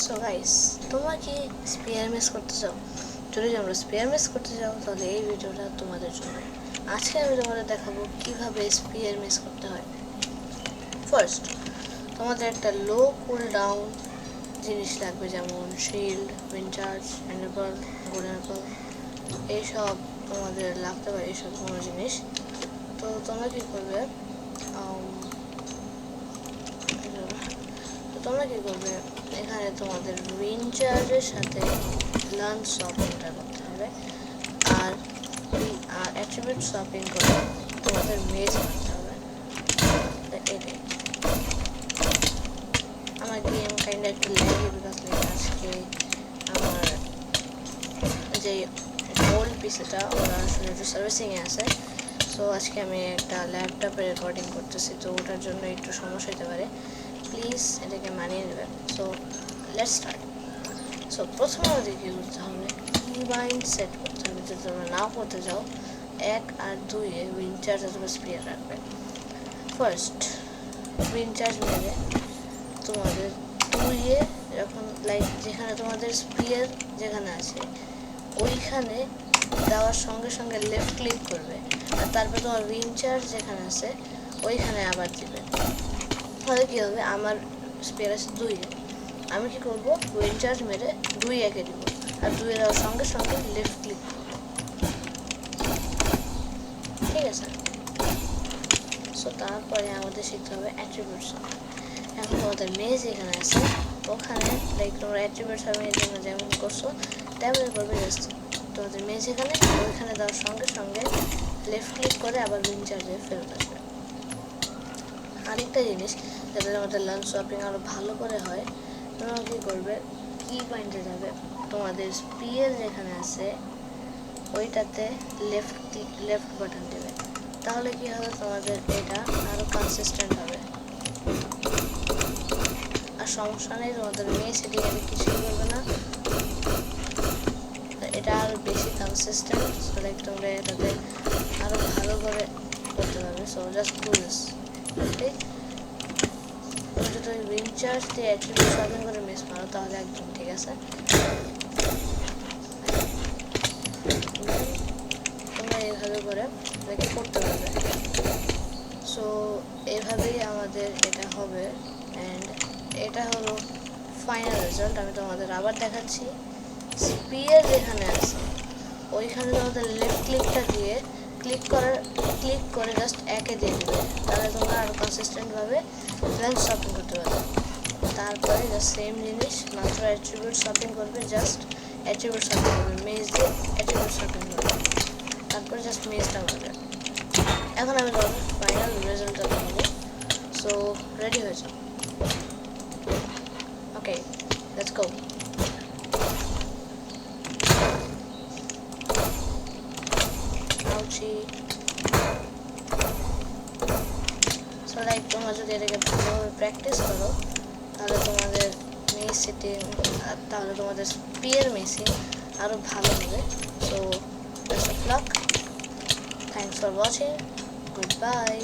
So guys, তোমরা কি spear miss করতে চাও? যদি তোমরা স্পিয়ার মিস করতে চাও তাহলে এই ভিডিওটা তোমাদের জন্য। আজকে আমি তোমাদের দেখাবো কিভাবে স্পিয়ার মিস করতে হয়। ফার্স্ট, তোমাদের একটা লো কুল ডাউন জিনিস লাগবে, যেমন শিল্ড, উইনচার্জ, এন্ডারপাল, গোল্ডেন অ্যাপল, এইসব তোমাদের লাগতে পারে, এইসব কোনো জিনিস। তো তোমরা কি করবে, এখানে তোমাদের উইনচার্জের সাথে লার্ন শপিংটা করতে হবে, আর অ্যাট্রিবিউট শপিং করে তোমাদের মেজ করতে হবে। এটাই আমার গেম কাইন্ড একটু ল্যাগি, বিকজ আজকে আমার যে ওল্ড পিসিটা ওরা আসলে একটু সার্ভিসিংয়ে আছে। সো আজকে আমি একটা ল্যাপটপে রেকর্ডিং করতেছি, তো ওটার জন্য একটু সমস্যা হতে পারে, প্লিজ এটাকে মানিয়ে নেবেন। So let's start. সো প্রথমে আমাদের কী করতে হবে, কিবাইন্ড সেট করতে হবে। যদি তোমরা নাও করতে যাও, 1 আর 2-এ উইনচার্জ অথবা স্পিয়ার রাখবে। ফার্স্ট উইনচার্জ মেরে তোমাদের 2-এ যখন লাইক যেখানে তোমাদের স্পিয়ার যেখানে আছে ওইখানে দেওয়ার সঙ্গে সঙ্গে লেফট ক্লিক করবে, আর তারপর তোমার উইনচার্জ যেখানে আছে ওইখানে আবার দিবে। তাহলে কী হবে, আমার স্পিয়ার আছে 2-এ, আমি কি করব, উইনচার্জ মেরে 2-এ দিব, আর 2-এ দেওয়ার সঙ্গে সঙ্গে লেফট ক্লিক করব। ঠিক আছে? সো তারপরে আমাদের শিখতে হবে অ্যাট্রিবিউটস। এখন তোমাদের মেজ এখানে আছে, ওখানে লাইক তোমরা অ্যাট্রিবিউটস আমি এর জন্য যেমন করছো তেমন করবে। জাস্ট তোমাদের মেজ এখানে, ওইখানে দেওয়ার সঙ্গে সঙ্গে লেফট ক্লিক করে আবার উইনচার্জে ফেরত আসবে। আরেকটা জিনিস, যাতে তোমাদের লার্ন শপিং আরও ভালো করে হয়, তোমরা কী করবে, কি পয়েন্টে যাবে, তোমাদের স্পিয়ার যেখানে আছে ওইটাতে লেফট বাটন দেবে। তাহলে কি হবে, তোমাদের এটা আরও কনসিস্টেন্ট হবে। আর সমস্যা নেই, তোমাদের মেয়ে সেটি আমি কিছুই করবে না, এটা আরও বেশি কনসিস্টেন্ট। সো লাইক তোমরা এটাতে আরও ভালো করে করতে পারবে। So just do this. ঠিক, যদি তুমি উইনচার্জ দিয়ে অ্যাট্রিবিউট শপিং করে মিস মারো তাহলে একদম ঠিক আছে। তোমরা এইভাবে করে এটাকে করতে পারবে। সো এইভাবেই আমাদের এটা হবে, অ্যান্ড এটা হলো ফাইনাল রেজাল্ট। আমি তোমাদের আবার দেখাচ্ছি। স্পিয়ার যেখানে আছে ওইখানে তোমাদের লেফট ক্লিকটা দিয়ে ক্লিক করে জাস্ট 1-এ দিয়ে দেবে, তাহলে তোমরা আরও কনসিস্টেন্টভাবে লেন্স শপিং করতে পারবে। তারপরে জাস্ট সেম জিনিস, মাত্র অ্যাট্রিবিউট শপিং করবে, জাস্ট অ্যাট্রিবিউট শপিং করবে, মেজ দিয়ে অ্যাট্রিবিউট শপিং করবে, তারপরে জাস্ট মেজটা করবে। এখন আমি তোমাদের ফাইনাল রেজাল্টটা দেখাবো। সো রেডি হয়ে যাও। ওকে, লেটস গো। সো লাইক তোমরা যদি এটাকে ভালোভাবে প্র্যাকটিস করো তাহলে তোমাদের মেজ সেটিং, তাহলে তোমাদের স্পিয়ার মেসিং আরও ভালো হবে। So best of luck, thanks for watching, good bye.